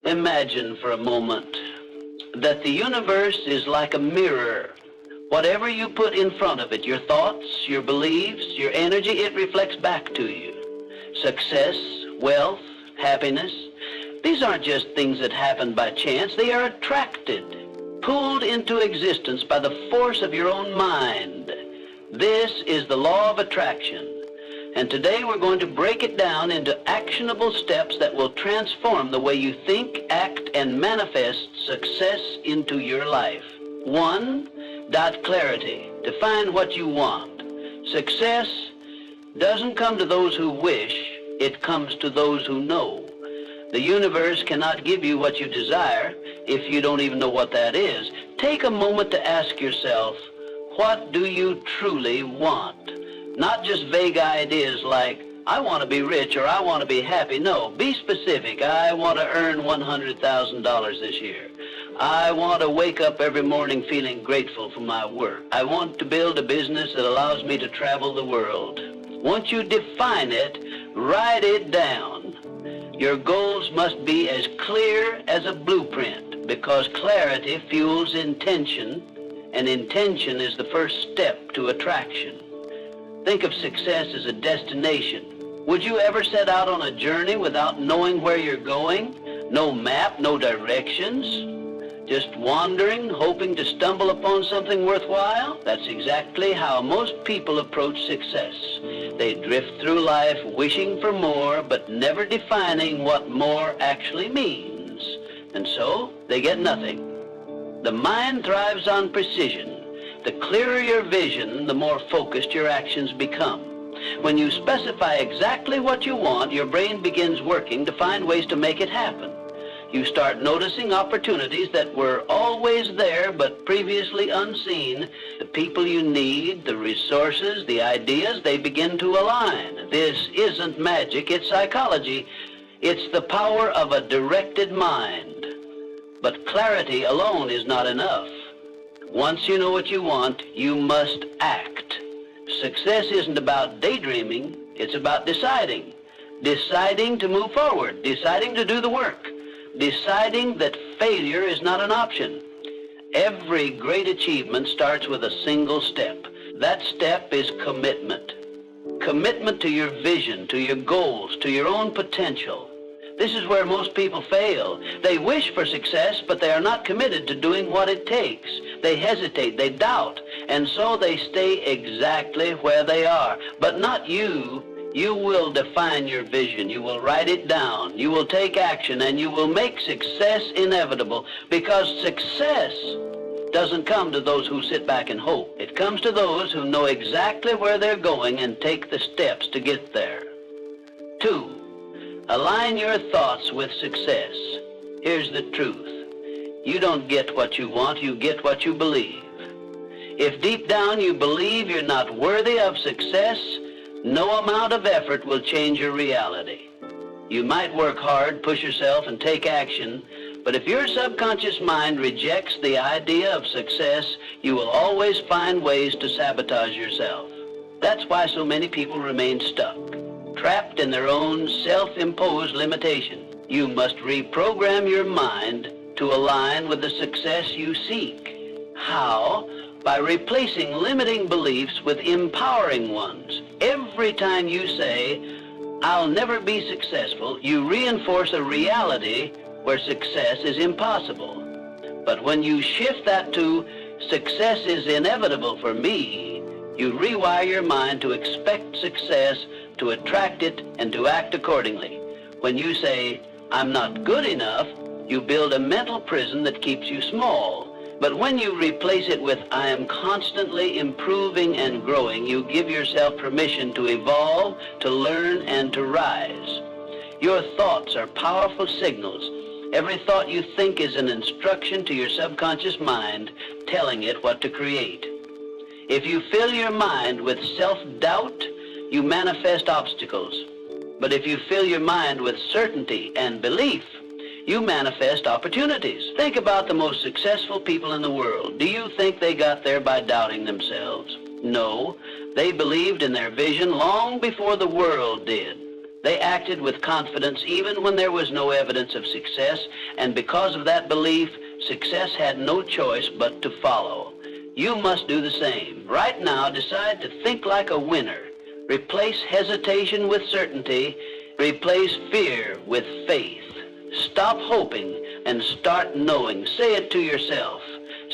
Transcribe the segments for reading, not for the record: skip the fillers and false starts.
Imagine for a moment that the universe is like a mirror. Whatever you put in front of it, your thoughts, your beliefs, your energy, it reflects back to you. Success, wealth, happiness, these aren't just things that happen by chance. They are attracted, pulled into existence by the force of your own mind. This is the law of attraction. And today we're going to break it down into actionable steps that will transform the way you think, act, and manifest success into your life. 1. Clarity. Define what you want. Success doesn't come to those who wish, it comes to those who know. The universe cannot give you what you desire if you don't even know what that is. Take a moment to ask yourself, what do you truly want? Not just vague ideas like, I want to be rich or I want to be happy. No, be specific. I want to earn $100,000 this year. I want to wake up every morning feeling grateful for my work. I want to build a business that allows me to travel the world. Once you define it, write it down. Your goals must be as clear as a blueprint because clarity fuels intention, and intention is the first step to attraction. Think of success as a destination. Would you ever set out on a journey without knowing where you're going? No map, no directions? Just wandering, hoping to stumble upon something worthwhile? That's exactly how most people approach success. They drift through life wishing for more, but never defining what more actually means. And so, they get nothing. The mind thrives on precision. The clearer your vision, the more focused your actions become. When you specify exactly what you want, your brain begins working to find ways to make it happen. You start noticing opportunities that were always there but previously unseen. The people you need, the resources, the ideas, they begin to align. This isn't magic, it's psychology. It's the power of a directed mind. But clarity alone is not enough. Once you know what you want, you must act. Success isn't about daydreaming, it's about deciding. Deciding to move forward, deciding to do the work, deciding that failure is not an option. Every great achievement starts with a single step. That step is commitment. Commitment to your vision, to your goals, to your own potential. This is where most people fail. They wish for success, but they are not committed to doing what it takes. They hesitate, they doubt, and so they stay exactly where they are. But not you. You will define your vision. You will write it down. You will take action, and you will make success inevitable, because success doesn't come to those who sit back and hope. It comes to those who know exactly where they're going and take the steps to get there. 2. Align your thoughts with success. Here's the truth. You don't get what you want, you get what you believe. If deep down you believe you're not worthy of success, no amount of effort will change your reality. You might work hard, push yourself, and take action, but if your subconscious mind rejects the idea of success, you will always find ways to sabotage yourself. That's why so many people remain stuck, trapped in their own self-imposed limitation. You must reprogram your mind to align with the success you seek. How? By replacing limiting beliefs with empowering ones. Every time you say, I'll never be successful, you reinforce a reality where success is impossible. But when you shift that to, success is inevitable for me, you rewire your mind to expect success, to attract it, and to act accordingly. When you say, I'm not good enough, you build a mental prison that keeps you small. But when you replace it with, I am constantly improving and growing, you give yourself permission to evolve, to learn, and to rise. Your thoughts are powerful signals. Every thought you think is an instruction to your subconscious mind, telling it what to create. If you fill your mind with self-doubt, you manifest obstacles. But if you fill your mind with certainty and belief, you manifest opportunities. Think about the most successful people in the world. Do you think they got there by doubting themselves? No, they believed in their vision long before the world did. They acted with confidence even when there was no evidence of success, and because of that belief, success had no choice but to follow. You must do the same. Right now, decide to think like a winner. Replace hesitation with certainty. Replace fear with faith. Stop hoping and start knowing. Say it to yourself.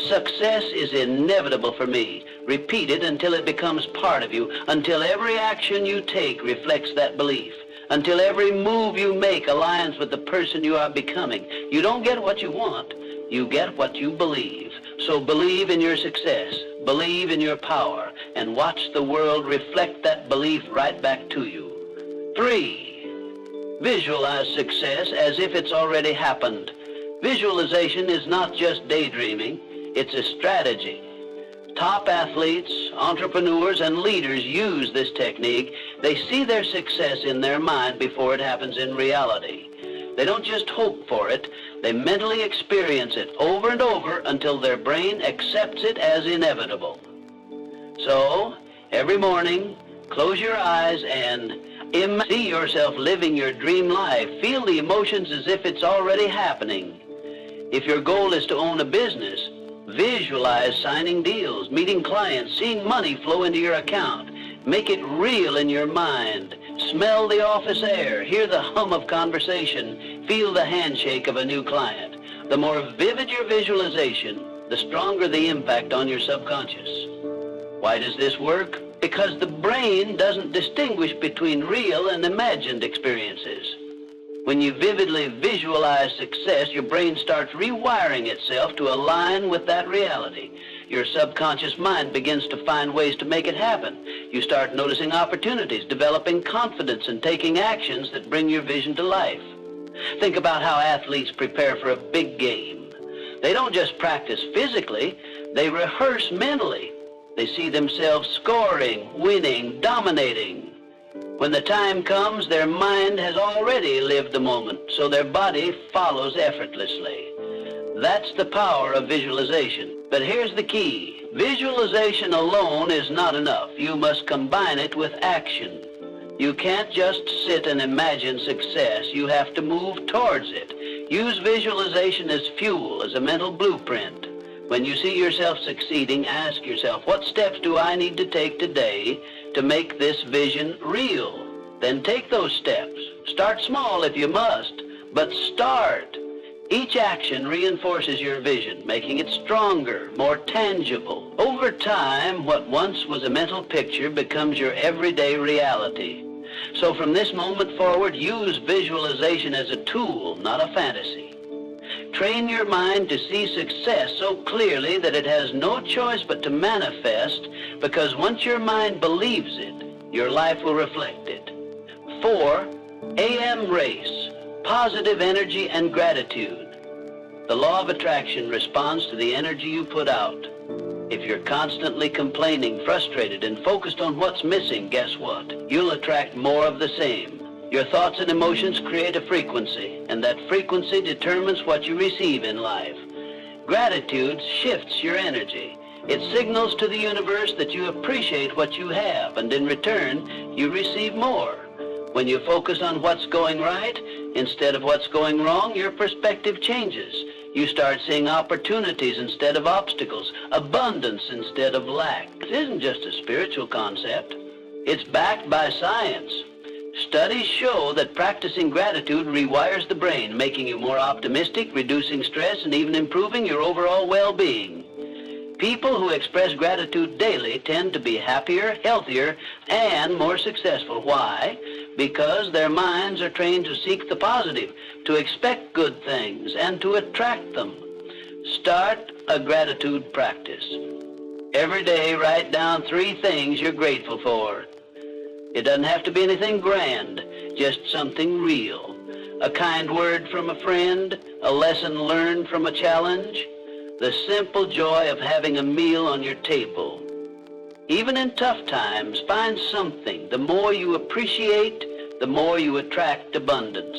Success is inevitable for me. Repeat it until it becomes part of you, until every action you take reflects that belief, until every move you make aligns with the person you are becoming. You don't get what you want. You get what you believe. So believe in your success, believe in your power, and watch the world reflect that belief right back to you. 3. Visualize success as if it's already happened. Visualization is not just daydreaming, it's a strategy. Top athletes, entrepreneurs, and leaders use this technique. They see their success in their mind before it happens in reality. They don't just hope for it, they mentally experience it over and over until their brain accepts it as inevitable. So, every morning, close your eyes and see yourself living your dream life. Feel the emotions as if it's already happening. If your goal is to own a business, visualize signing deals, meeting clients, seeing money flow into your account. Make it real in your mind. Smell the office air, hear the hum of conversation, feel the handshake of a new client. The more vivid your visualization, the stronger the impact on your subconscious. Why does this work? Because the brain doesn't distinguish between real and imagined experiences. When you vividly visualize success, your brain starts rewiring itself to align with that reality. Your subconscious mind begins to find ways to make it happen. You start noticing opportunities, developing confidence, and taking actions that bring your vision to life. Think about how athletes prepare for a big game. They don't just practice physically, they rehearse mentally. They see themselves scoring, winning, dominating. When the time comes, their mind has already lived the moment, so their body follows effortlessly. That's the power of visualization. But here's the key. Visualization alone is not enough. You must combine it with action. You can't just sit and imagine success. You have to move towards it. Use visualization as fuel, as a mental blueprint. When you see yourself succeeding, ask yourself, what steps do I need to take today to make this vision real? Then take those steps. Start small if you must, but start. Each action reinforces your vision, making it stronger, more tangible. Over time, what once was a mental picture becomes your everyday reality. So from this moment forward, use visualization as a tool, not a fantasy. Train your mind to see success so clearly that it has no choice but to manifest, because once your mind believes it, your life will reflect it. 4. AM race, positive energy and gratitude. The law of attraction responds to the energy you put out. If you're constantly complaining, frustrated, and focused on what's missing, guess what? You'll attract more of the same. Your thoughts and emotions create a frequency, and that frequency determines what you receive in life. Gratitude shifts your energy. It signals to the universe that you appreciate what you have, and in return, you receive more. When you focus on what's going right instead of what's going wrong, your perspective changes. You start seeing opportunities instead of obstacles, abundance instead of lack. It isn't just a spiritual concept. It's backed by science. Studies show that practicing gratitude rewires the brain, making you more optimistic, reducing stress, and even improving your overall well-being. People who express gratitude daily tend to be happier, healthier, and more successful. Why? Because their minds are trained to seek the positive, to expect good things, and to attract them. Start a gratitude practice. Every day, write down 3 things you're grateful for. It doesn't have to be anything grand, just something real. A kind word from a friend, a lesson learned from a challenge, the simple joy of having a meal on your table. Even in tough times, find something. The more you appreciate, the more you attract abundance.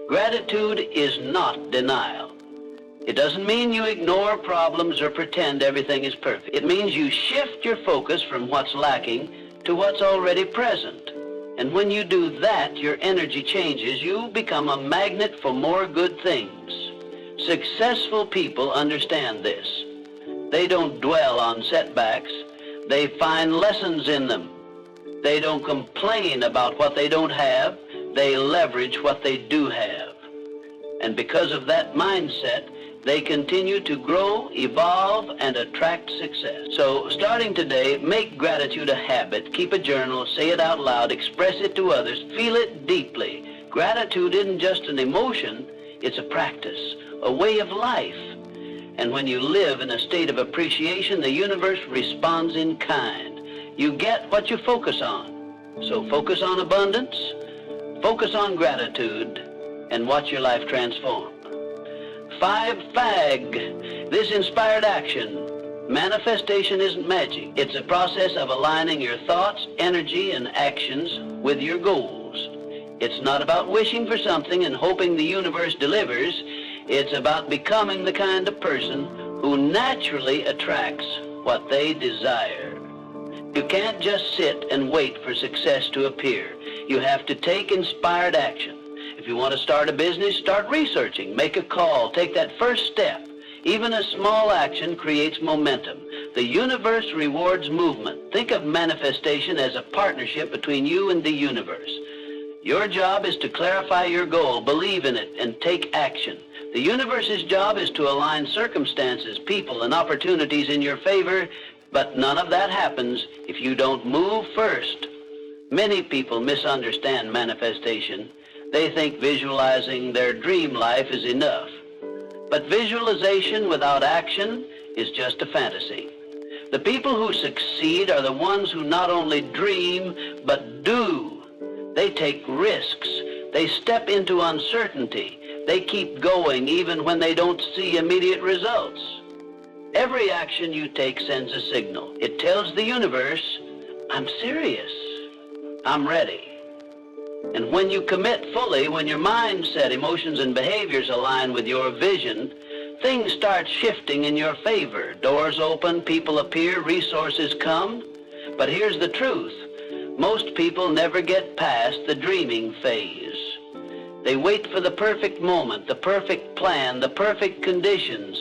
Gratitude is not denial. It doesn't mean you ignore problems or pretend everything is perfect. It means you shift your focus from what's lacking to what's already present. And when you do that, your energy changes. You become a magnet for more good things. Successful people understand this. They don't dwell on setbacks. They find lessons in them. They don't complain about what they don't have. They leverage what they do have. And because of that mindset, they continue to grow, evolve, and attract success. So starting today, make gratitude a habit. Keep a journal, say it out loud, express it to others, feel it deeply. Gratitude isn't just an emotion, it's a practice, a way of life. And when you live in a state of appreciation, the universe responds in kind. You get what you focus on. So focus on abundance, focus on gratitude, and watch your life transform. 5 FAG, this inspired action. Manifestation isn't magic. It's a process of aligning your thoughts, energy, and actions with your goals. It's not about wishing for something and hoping the universe delivers. It's about becoming the kind of person who naturally attracts what they desire. You can't just sit and wait for success to appear. You have to take inspired action. If you want to start a business, start researching, make a call, take that first step. Even a small action creates momentum. The universe rewards movement. Think of manifestation as a partnership between you and the universe. Your job is to clarify your goal, believe in it, and take action. The universe's job is to align circumstances, people, and opportunities in your favor, but none of that happens if you don't move first. Many people misunderstand manifestation. They think visualizing their dream life is enough. But visualization without action is just a fantasy. The people who succeed are the ones who not only dream, but do. They take risks. They step into uncertainty. They keep going even when they don't see immediate results. Every action you take sends a signal. It tells the universe, I'm serious. I'm ready. And when you commit fully, when your mindset, emotions, and behaviors align with your vision, things start shifting in your favor. Doors open, people appear, resources come. But here's the truth. Most people never get past the dreaming phase. They wait for the perfect moment, the perfect plan, the perfect conditions.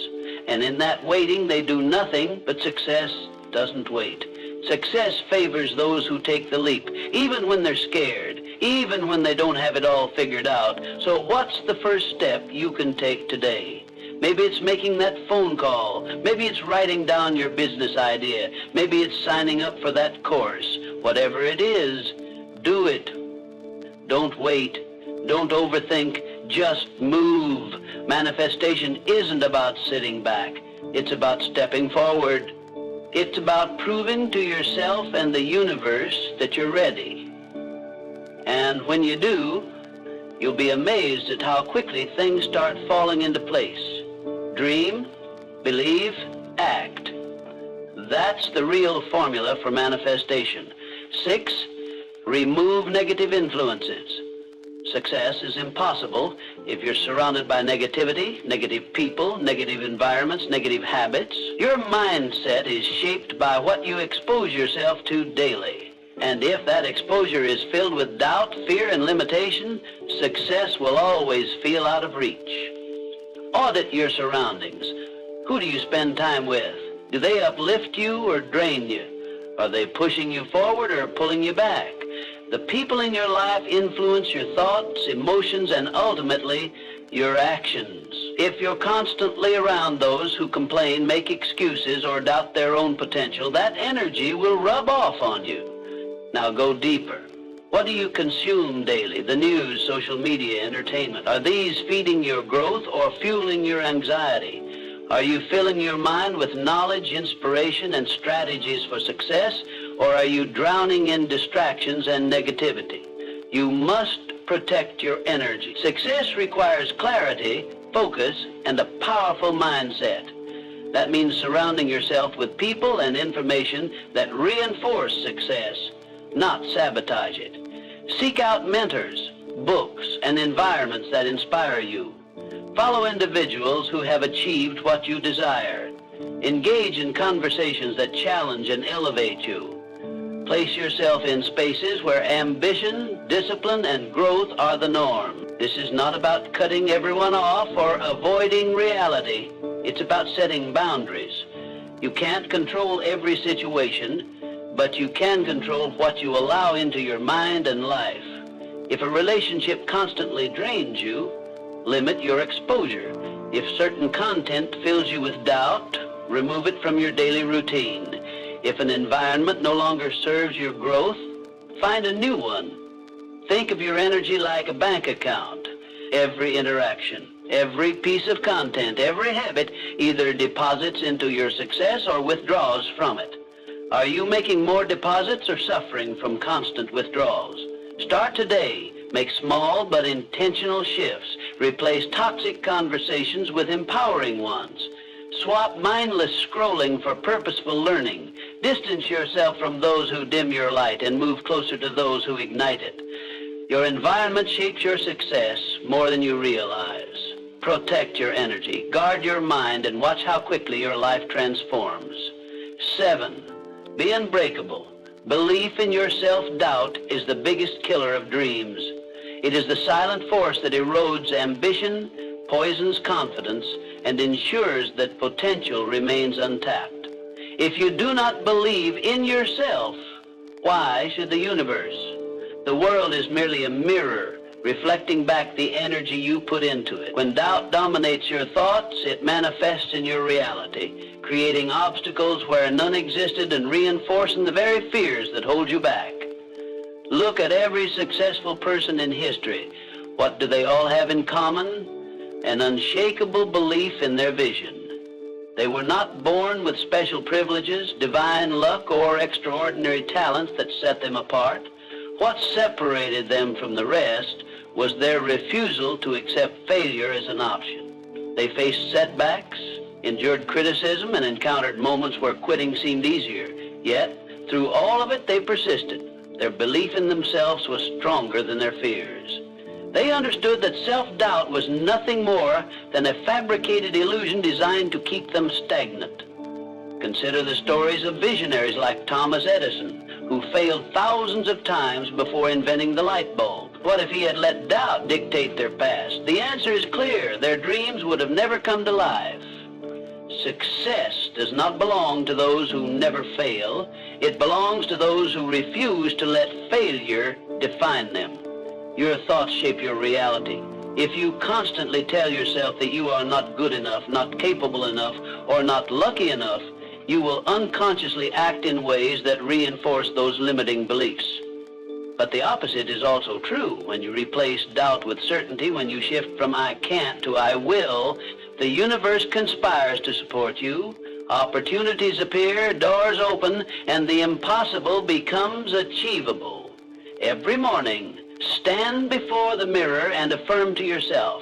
And in that waiting, they do nothing, but success doesn't wait. Success favors those who take the leap, even when they're scared, even when they don't have it all figured out. So what's the first step you can take today? Maybe it's making that phone call. Maybe it's writing down your business idea. Maybe it's signing up for that course. Whatever it is, do it. Don't wait. Don't overthink. Just move. Manifestation isn't about sitting back. It's about stepping forward. It's about proving to yourself and the universe that you're ready. And when you do, you'll be amazed at how quickly things start falling into place. Dream, believe, act. That's the real formula for manifestation. 6, remove negative influences. Success is impossible if you're surrounded by negativity, negative people, negative environments, negative habits. Your mindset is shaped by what you expose yourself to daily. And if that exposure is filled with doubt, fear, and limitation, success will always feel out of reach. Audit your surroundings. Who do you spend time with? Do they uplift you or drain you? Are they pushing you forward or pulling you back? The people in your life influence your thoughts, emotions, and ultimately, your actions. If you're constantly around those who complain, make excuses, or doubt their own potential, that energy will rub off on you. Now go deeper. What do you consume daily? The news, social media, entertainment. Are these feeding your growth or fueling your anxiety? Are you filling your mind with knowledge, inspiration, and strategies for success, or are you drowning in distractions and negativity? You must protect your energy. Success requires clarity, focus, and a powerful mindset. That means surrounding yourself with people and information that reinforce success, not sabotage it. Seek out mentors, books, and environments that inspire you. Follow individuals who have achieved what you desire. Engage in conversations that challenge and elevate you. Place yourself in spaces where ambition, discipline, and growth are the norm. This is not about cutting everyone off or avoiding reality. It's about setting boundaries. You can't control every situation, but you can control what you allow into your mind and life. If a relationship constantly drains you, limit your exposure. If certain content fills you with doubt, remove it from your daily routine. If an environment no longer serves your growth, find a new one. Think of your energy like a bank account. Every interaction, every piece of content, every habit either deposits into your success or withdraws from it. Are you making more deposits or suffering from constant withdrawals? Start today. Make small but intentional shifts. Replace toxic conversations with empowering ones. Swap mindless scrolling for purposeful learning. Distance yourself from those who dim your light and move closer to those who ignite it. Your environment shapes your success more than you realize. Protect your energy, guard your mind, and watch how quickly your life transforms. 7. Be unbreakable. Belief in your self-doubt is the biggest killer of dreams. It is the silent force that erodes ambition, poisons confidence, and ensures that potential remains untapped. If you do not believe in yourself, why should the universe? The world is merely a mirror, reflecting back the energy you put into it. When doubt dominates your thoughts, it manifests in your reality, creating obstacles where none existed and reinforcing the very fears that hold you back. Look at every successful person in history. What do they all have in common? An unshakable belief in their vision. They were not born with special privileges, divine luck, or extraordinary talents that set them apart. What separated them from the rest was their refusal to accept failure as an option. They faced setbacks, endured criticism, and encountered moments where quitting seemed easier. Yet, through all of it, they persisted. Their belief in themselves was stronger than their fears. They understood that self-doubt was nothing more than a fabricated illusion designed to keep them stagnant. Consider the stories of visionaries like Thomas Edison, who failed thousands of times before inventing the light bulb. What if he had let doubt dictate their past? The answer is clear. Their dreams would have never come to life. Success does not belong to those who never fail. It belongs to those who refuse to let failure define them. Your thoughts shape your reality. If you constantly tell yourself that you are not good enough, not capable enough, or not lucky enough, you will unconsciously act in ways that reinforce those limiting beliefs. But the opposite is also true. When you replace doubt with certainty, when you shift from I can't to I will, the universe conspires to support you. Opportunities appear, doors open, and the impossible becomes achievable. Every morning, stand before the mirror and affirm to yourself,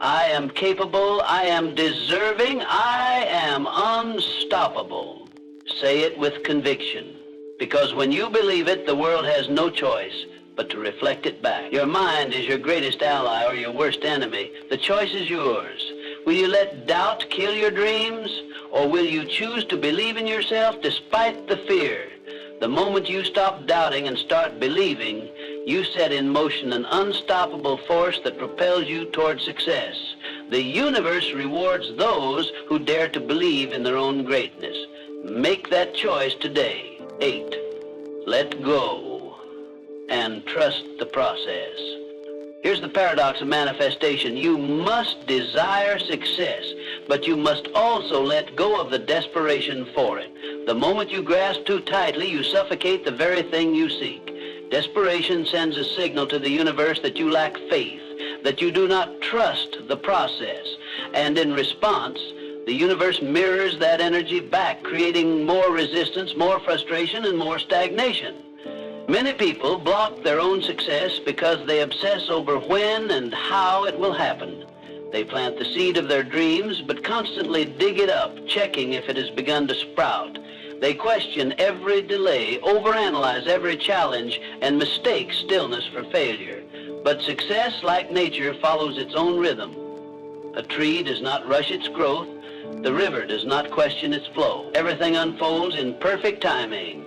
I am capable, I am deserving, I am unstoppable. Say it with conviction, because when you believe it, the world has no choice but to reflect it back. Your mind is your greatest ally or your worst enemy. The choice is yours. Will you let doubt kill your dreams, or will you choose to believe in yourself despite the fear? The moment you stop doubting and start believing, you set in motion an unstoppable force that propels you toward success. The universe rewards those who dare to believe in their own greatness. Make that choice today. 8. Let go and trust the process. Here's the paradox of manifestation. You must desire success, but you must also let go of the desperation for it. The moment you grasp too tightly, you suffocate the very thing you seek. Desperation sends a signal to the universe that you lack faith, that you do not trust the process. And in response, the universe mirrors that energy back, creating more resistance, more frustration, and more stagnation. Many people block their own success because they obsess over when and how it will happen. They plant the seed of their dreams, but constantly dig it up, checking if it has begun to sprout. They question every delay, overanalyze every challenge, and mistake stillness for failure. But success, like nature, follows its own rhythm. A tree does not rush its growth. The river does not question its flow. Everything unfolds in perfect timing.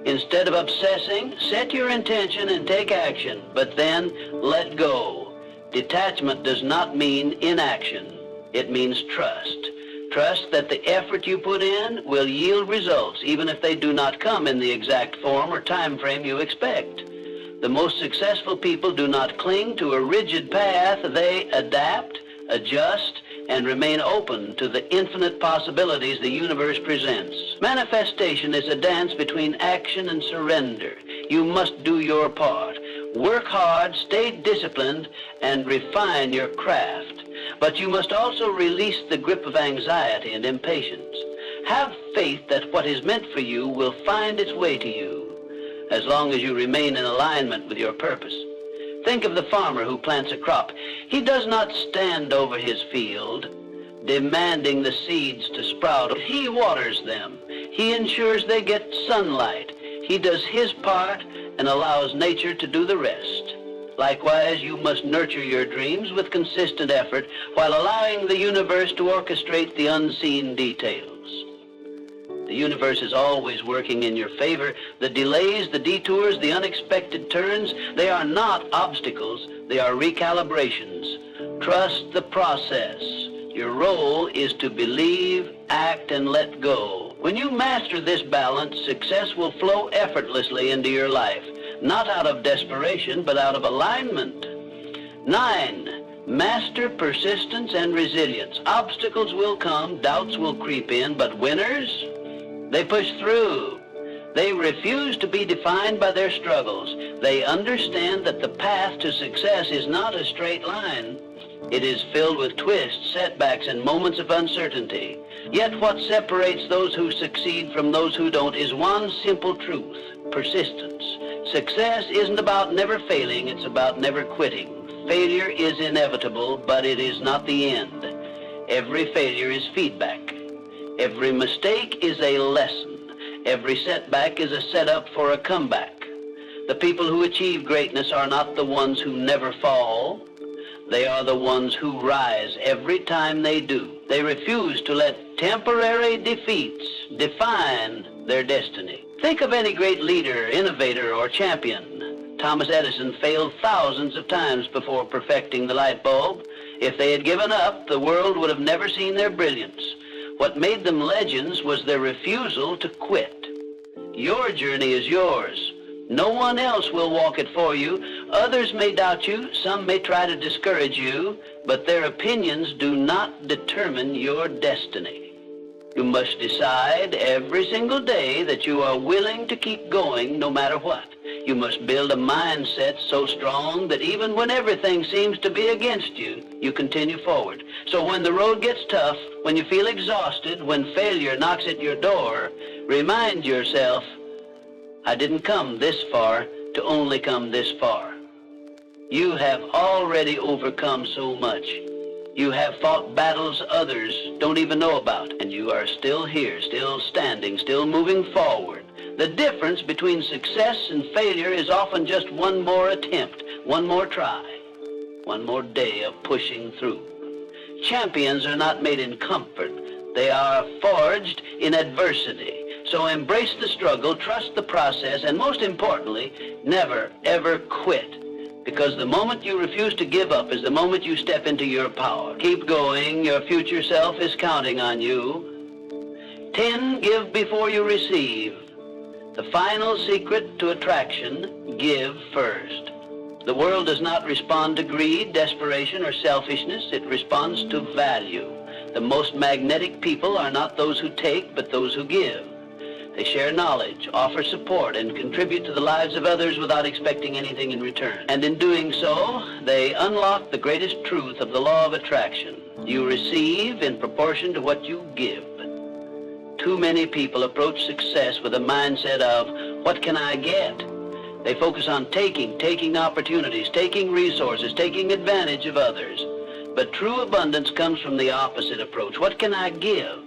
Instead of obsessing, set your intention and take action, but then let go. Detachment does not mean inaction. It means trust. Trust that the effort you put in will yield results, even if they do not come in the exact form or time frame you expect. The most successful people do not cling to a rigid path. They adapt, adjust, and remain open to the infinite possibilities the universe presents. Manifestation is a dance between action and surrender. You must do your part. Work hard, stay disciplined, and refine your craft. But you must also release the grip of anxiety and impatience. Have faith that what is meant for you will find its way to you, as long as you remain in alignment with your purpose. Think of the farmer who plants a crop. He does not stand over his field, demanding the seeds to sprout. He waters them. He ensures they get sunlight. He does his part and allows nature to do the rest. Likewise, you must nurture your dreams with consistent effort while allowing the universe to orchestrate the unseen details. The universe is always working in your favor. The delays, the detours, the unexpected turns, they are not obstacles, they are recalibrations. Trust the process. Your role is to believe, act, and let go. When you master this balance, success will flow effortlessly into your life, not out of desperation, but out of alignment. 9. Master persistence and resilience. Obstacles will come, doubts will creep in, but winners, they push through. They refuse to be defined by their struggles. They understand that the path to success is not a straight line. It is filled with twists, setbacks, and moments of uncertainty. Yet what separates those who succeed from those who don't is one simple truth: persistence. Success isn't about never failing, it's about never quitting. Failure is inevitable, but it is not the end. Every failure is feedback. Every mistake is a lesson. Every setback is a setup for a comeback. The people who achieve greatness are not the ones who never fall. They are the ones who rise every time they do. They refuse to let temporary defeats define their destiny. Think of any great leader, innovator, or champion. Thomas Edison failed thousands of times before perfecting the light bulb. If they had given up, the world would have never seen their brilliance. What made them legends was their refusal to quit. Your journey is yours. No one else will walk it for you. Others may doubt you, some may try to discourage you, but their opinions do not determine your destiny. You must decide every single day that you are willing to keep going no matter what. You must build a mindset so strong that even when everything seems to be against you, you continue forward. So when the road gets tough, when you feel exhausted, when failure knocks at your door, remind yourself, I didn't come this far to only come this far. You have already overcome so much. You have fought battles others don't even know about, and you are still here, still standing, still moving forward. The difference between success and failure is often just one more attempt, one more try, one more day of pushing through. Champions are not made in comfort. They are forged in adversity. So embrace the struggle, trust the process, and most importantly, never, ever quit. Because the moment you refuse to give up is the moment you step into your power. Keep going. Your future self is counting on you. 10, give before you receive. The final secret to attraction, give first. The world does not respond to greed, desperation, or selfishness. It responds to value. The most magnetic people are not those who take, but those who give. They share knowledge, offer support, and contribute to the lives of others without expecting anything in return. And in doing so, they unlock the greatest truth of the law of attraction. You receive in proportion to what you give. Too many people approach success with a mindset of, what can I get? They focus on taking opportunities, taking resources, taking advantage of others. But true abundance comes from the opposite approach. What can I give?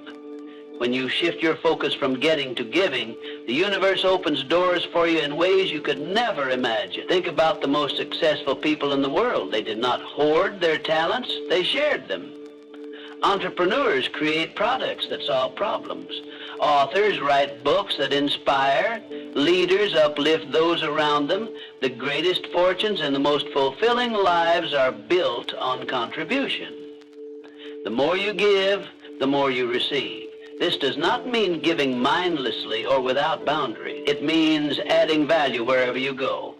When you shift your focus from getting to giving, the universe opens doors for you in ways you could never imagine. Think about the most successful people in the world. They did not hoard their talents, they shared them. Entrepreneurs create products that solve problems. Authors write books that inspire. Leaders uplift those around them. The greatest fortunes and the most fulfilling lives are built on contribution. The more you give, the more you receive. This does not mean giving mindlessly or without boundary. It means adding value wherever you go.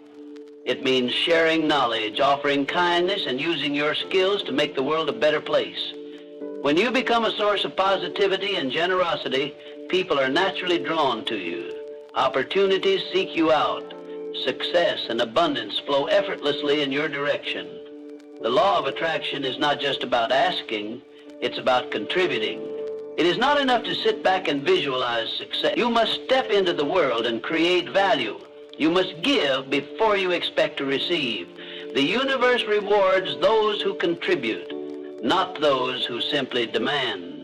It means sharing knowledge, offering kindness, and using your skills to make the world a better place. When you become a source of positivity and generosity, people are naturally drawn to you. Opportunities seek you out. Success and abundance flow effortlessly in your direction. The law of attraction is not just about asking, it's about contributing. It is not enough to sit back and visualize success. You must step into the world and create value. You must give before you expect to receive. The universe rewards those who contribute, not those who simply demand.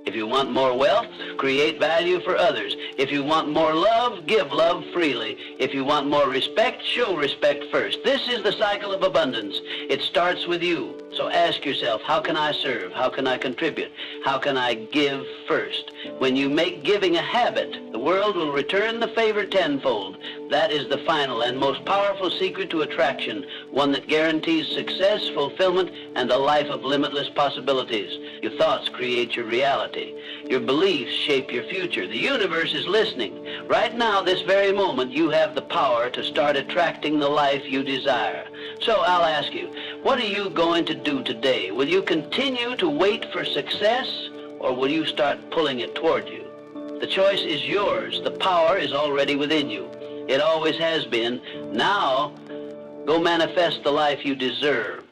If you want more wealth, create value for others. If you want more love, give love freely. If you want more respect, show respect first. This is the cycle of abundance. It starts with you. So ask yourself, how can I serve? How can I contribute? How can I give first? When you make giving a habit, the world will return the favor tenfold. That is the final and most powerful secret to attraction, one that guarantees success, fulfillment, and a life of limitless possibilities. Your thoughts create your reality. Your beliefs shape your future. The universe is listening. Right now, this very moment, you have the power to start attracting the life you desire. So I'll ask you, what are you going to do today? Will you continue to wait for success, or will you start pulling it toward you? The choice is yours. The power is already within you. It always has been. Now, go manifest the life you deserve.